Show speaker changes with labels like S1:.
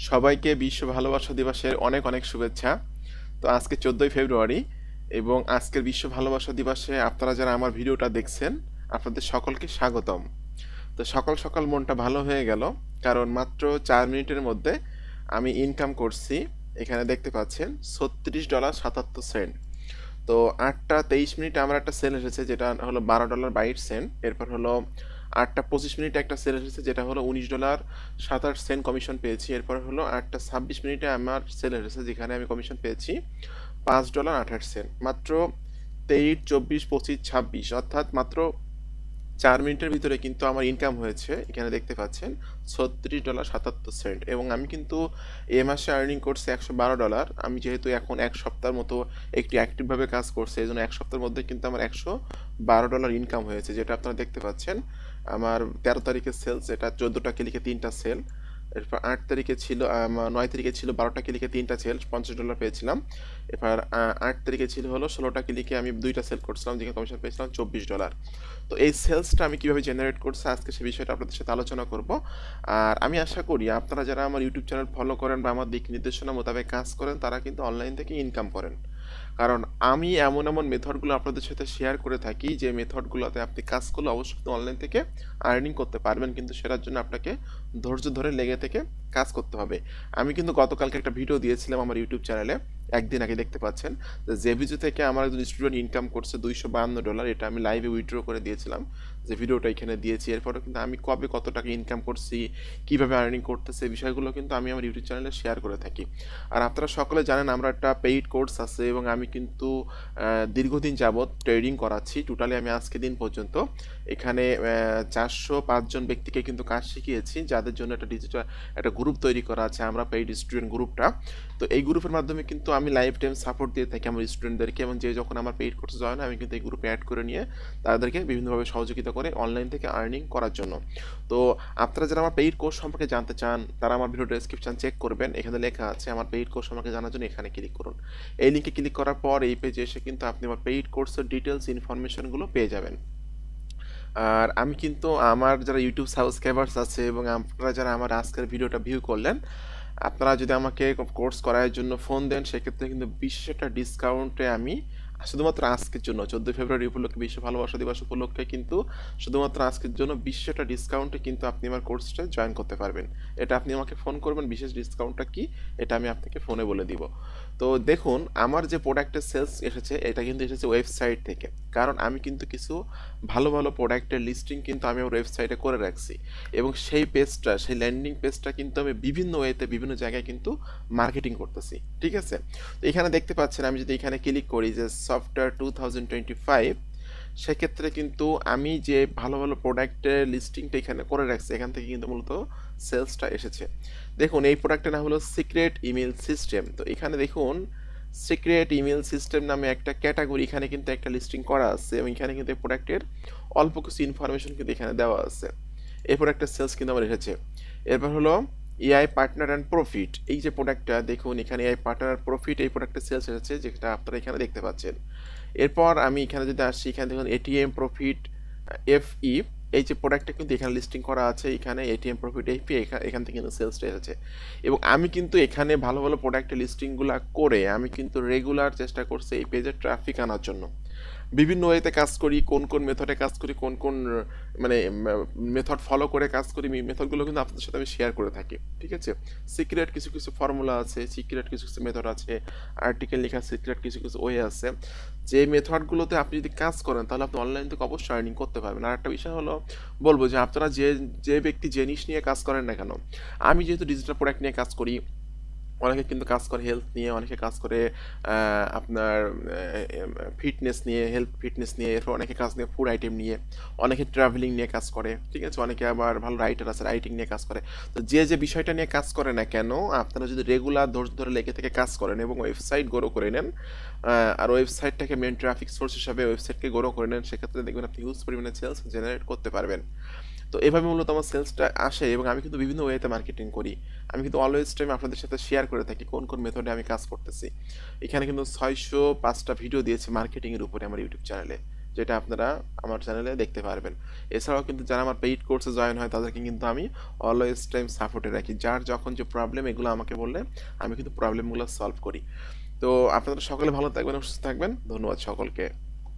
S1: সবাইকে বিশ্ব ভালোবাসা দিবসের অনেক অনেক শুভেচ্ছা। তো আজকে 14ই ফেব্রুয়ারি এবং আজকের বিশ্ব ভালোবাসা দিবসে আপনারা যারা আমার ভিডিওটা দেখছেন আপনাদের সকলকে স্বাগতম। তো সকাল সকাল মনটা ভালো হয়ে গেল, কারণ মাত্র 4 মিনিটের মধ্যে আমি ইনকাম করছি। এখানে দেখতে পাচ্ছেন $36.77। তো 8টা 23 মিনিটে আমার একটা সেল এসেছে যেটা হলো $12.22। এরপর হলো 8টা 25 মিনিটে একটা সেল এসেছে যেটা হলো $19.27 কমিশন পেয়েছি। এরপর হলো 8টা 26 মিনিটে আমার সেল এসেছে যেখানে আমি কমিশন পেয়েছি $5.28। মাত্র 23 24 25 26 অর্থাৎ মাত্র 4 মিনিটের ভিতরে কিন্তু আমার ইনকাম হয়েছে। এখানে দেখতে পাচ্ছেন $36.77 এবং আমি কিন্তু এ মাসে আর্নিং করছি $112। আমি যেহেতু এখন 1 সপ্তাহের মতো একটু অ্যাক্টিভভাবে কাজ করছি, এই জন্য 1 সপ্তাহের মধ্যে কিন্তু আমার $112 ইনকাম হয়েছে, যেটা আপনারা দেখতে পাচ্ছেন। আমার 13 তারিখের সেলস, এটা 14টা ক্লিকে 3টা সেল। এরপর 8 তারিখে ছিল 9 তারিখে ছিল 12টা ক্লিকে 3টা সেল, $50 পেয়েছিলাম। এবার 8 তারিখে ছিল হলো 16টা ক্লিকে আমি 2টা সেল করছিলাম, যেখানে কমিশন পেয়েছিলাম $24। তো এই সেলসটা আমি কিভাবে জেনারেট করছি আজকে সে বিষয়টা আপনাদের সাথে আলোচনা করব। আর আমি আশা করি আপনারা যারা আমার ইউটিউব চ্যানেল ফলো করেন বা আমার দিক নির্দেশনা মোতাবেক কাজ করেন তারা কিন্তু অনলাইন থেকে ইনকাম করেন। কারণ আমি এমন এমন মেথডগুলো আপনাদের সাথে শেয়ার করে থাকি যে মেথডগুলোতে আপনি কাজ করলে অবশ্যই অনলাইন থেকে আর্নিং করতে পারবেন, কিন্তু সেটার জন্য আপনাকে ধৈর্য ধরে লেগে থেকে কাজ করতে হবে। আমি কিন্তু গতকালকে একটা ভিডিও দিয়েছিলাম আমার ইউটিউব চ্যানেলে, একদিন আগে দেখতে পাচ্ছেন। যে ভিডিও থেকে আমার একজন স্টুডেন্ট ইনকাম করছে $252, এটা আমি লাইভে উইথড্র করে দিয়েছিলাম, যে ভিডিওটা এখানে দিয়েছি। এরপরে কিন্তু আমি কবে কত টাকা ইনকাম করছি, কিভাবে আর্নিং করতেছে, বিষয়গুলো কিন্তু আমি আমার ইউটিউব চ্যানেলে শেয়ার করে থাকি। আর আপনারা সকলে জানেন আমরা একটা পেইড কোর্স আছে এবং আমি কিন্তু দীর্ঘদিন যাবৎ ট্রেডিং করাচ্ছি। টোটালি আমি আজকে দিন পর্যন্ত এখানে 405 জন ব্যক্তিকে কিন্তু কাজ শিখিয়েছি, যাদের জন্য একটা ডিজিটাল একটা গ্রুপ তৈরি করা আছে, আমরা পেইড স্টুডেন্ট গ্রুপটা। তো এই গ্রুপের মাধ্যমে কিন্তু আমি লাইফ টাইম সাপোর্ট দিয়ে থাকি আমার স্টুডেন্টদেরকে, এবং যে যখন আমার পেইড কোর্সে জয়েন হয় আমি কিন্তু এই গ্রুপে অ্যাড করে নিয়ে তাদেরকে বিভিন্নভাবে সহযোগিতা করে অনলাইন থেকে আর্নিং করার জন্য। তো আপনারা যারা আমার পেইড কোর্স সম্পর্কে জানতে চান তারা আমার ভিডিও ডেসক্রিপশন চেক করবেন, এখানে লেখা আছে আমার পেইড কোর্স সম্পর্কে জানার জন্য এখানে ক্লিক করুন। এই লিঙ্কে ক্লিক করার পর এই পেজে এসে কিন্তু আপনি আমার পেইড কোর্সের ডিটেলস ইনফরমেশনগুলো পেয়ে যাবেন। আর আমি কিন্তু আমার যারা ইউটিউব সাবস্ক্রাইবার্স আছে এবং আপনারা যারা আমার আজকের ভিডিওটা ভিউ করলেন, আপনারা যদি আমাকে কোর্স করার জন্য ফোন দেন সেক্ষেত্রে কিন্তু বিশেষ একটা ডিসকাউন্টে আমি শুধুমাত্র আজকের জন্য 14 ফেব্রুয়ারি উপলক্ষে, বিশ্ব ভালোবাসা দিবস উপলক্ষে কিন্তু শুধুমাত্র আজকের জন্য বিশেষ একটা ডিসকাউন্টে কিন্তু আপনি আমার কোর্সটা জয়েন করতে পারবেন। এটা আপনি আমাকে ফোন করবেন, বিশেষ ডিসকাউন্টটা কি এটা আমি আপনাকে ফোনে বলে দিব। তো দেখুন আমার যে প্রোডাক্টের সেলস এসেছে এটা কিন্তু এসেছে ওয়েবসাইট থেকে, কারণ আমি কিন্তু কিছু ভালো ভালো প্রোডাক্টের লিস্টিং কিন্তু আমি আমার ওয়েবসাইটে করে রাখছি, এবং সেই পেজটা, সেই ল্যান্ডিং পেজটা কিন্তু আমি বিভিন্ন ওয়েতে বিভিন্ন জায়গায় কিন্তু মার্কেটিং করতেছি। ঠিক আছে, তো এখানে দেখতে পাচ্ছেন আমি যদি এখানে ক্লিক করি যে সফটওয়্যার 2025, সেক্ষেত্রে কিন্তু আমি যে ভালো ভালো প্রোডাক্টের লিস্টিংটা এখানে করে রাখছি এখান থেকে কিন্তু মূলত সেলসটা এসেছে। দেখুন এই প্রোডাক্টের নাম হলো সিক্রেট ইমেল সিস্টেম। তো এখানে দেখুন সিক্রেট ইমেল সিস্টেম নামে একটা ক্যাটাগরি এখানে কিন্তু একটা লিস্টিং করা আছে, এবং এখানে কিন্তু এই প্রোডাক্টের অল্প কিছু ইনফরমেশন কিন্তু এখানে দেওয়া আছে। এই প্রোডাক্টের সেলস কিন্তু আমার এসেছে। এরপর হলো এআই পার্টনার অ্যান্ড প্রফিট, এই যে প্রোডাক্টটা দেখুন এখানে এআই পার্টনার প্রফিট এই প্রোডাক্টের সেলস এসেছে, যেটা আপনারা এখানে দেখতে পাচ্ছেন। এরপর আমি এখানে যদি আসি, এখানে দেখুন এটিএম প্রফিট এফই, এই যে প্রোডাক্টটা কিন্তু এখানে লিস্টিং করা আছে, এখানে এটিএম প্রফিট এফি এখান থেকে কিন্তু সেলসটা এসেছে। এবং আমি কিন্তু এখানে ভালো ভালো প্রোডাক্টের লিস্টিংগুলো করে আমি কিন্তু রেগুলার চেষ্টা করছি এই পেজে ট্রাফিক আনার জন্য। বিভিন্ন ওয়েতে কাজ করি, কোন কোন মেথডে কাজ করি, কোন কোন মানে মেথড ফলো করে কাজ করি, মেথডগুলো কিন্তু আপনাদের সাথে আমি শেয়ার করে থাকি। ঠিক আছে, সিক্রেট কিছু কিছু ফর্মুলা আছে, সিক্রেট কিছু কিছু মেথড আছে, আর্টিকেল লেখা সিক্রেট কিছু কিছু ওয়ে আছে, যে মেথডগুলোতে আপনি যদি কাজ করেন তাহলে আপনি অনলাইন থেকে অবশ্যই আর্নিং করতে পারবেন। আর একটা বিষয় হলো বলবো যে আপনারা যে যে ব্যক্তি জিনিস নিয়ে কাজ করেন না কেন, আমি যেহেতু ডিজিটাল প্রোডাক্ট নিয়ে কাজ করি, অনেকে কিন্তু কাজ করে হেলথ নিয়ে, অনেকে কাজ করে আপনার ফিটনেস নিয়ে, হেলথ ফিটনেস নিয়ে, এরপর অনেকে কাজ নিয়ে ফুড আইটেম নিয়ে, অনেকে ট্রাভেলিং নিয়ে কাজ করে। ঠিক আছে, অনেকে আবার ভালো রাইটার আছে, রাইটিং নিয়ে কাজ করে। তো যে যে বিষয়টা নিয়ে কাজ করে না কেন, আপনারা যদি রেগুলার ধৈর্য ধরে লেগে থেকে কাজ করেন এবং ওয়েবসাইট গ্রো করে নেন, আর ওয়েবসাইটটাকে মেন ট্রাফিক সোর্স হিসাবে ওয়েবসাইটকে গ্রো করে নেন, সেক্ষেত্রে দেখবেন আপনি হিউজ পরিমাণে সেলস জেনারেট করতে পারবেন। তো এভাবে মূলত আমার সেলসটা আসে, এবং আমি কিন্তু বিভিন্ন ওয়েতে মার্কেটিং করি। আমি কিন্তু অলওয়েজ টাইম আপনাদের সাথে শেয়ার করে থাকি কোন কোন মেথডে আমি কাজ করতেছি। এখানে কিন্তু 605টা ভিডিও দিয়েছে মার্কেটিংয়ের উপরে আমার ইউটিউব চ্যানেলে। যেটা আপনারা আমার চ্যানেলে দেখতে পারবেন। এছাড়াও কিন্তু যারা আমার পেইড কোর্সে জয়েন হয় তাদেরকে কিন্তু আমি অলওয়েজ টাইম সাপোর্টে রাখি। যার যখন যে প্রবলেম এগুলো আমাকে বললে আমি কিন্তু প্রবলেমগুলো সলভ করি। তো আপনারা সকলে ভালো থাকবেন, সুস্থ থাকবেন। ধন্যবাদ সকলকে।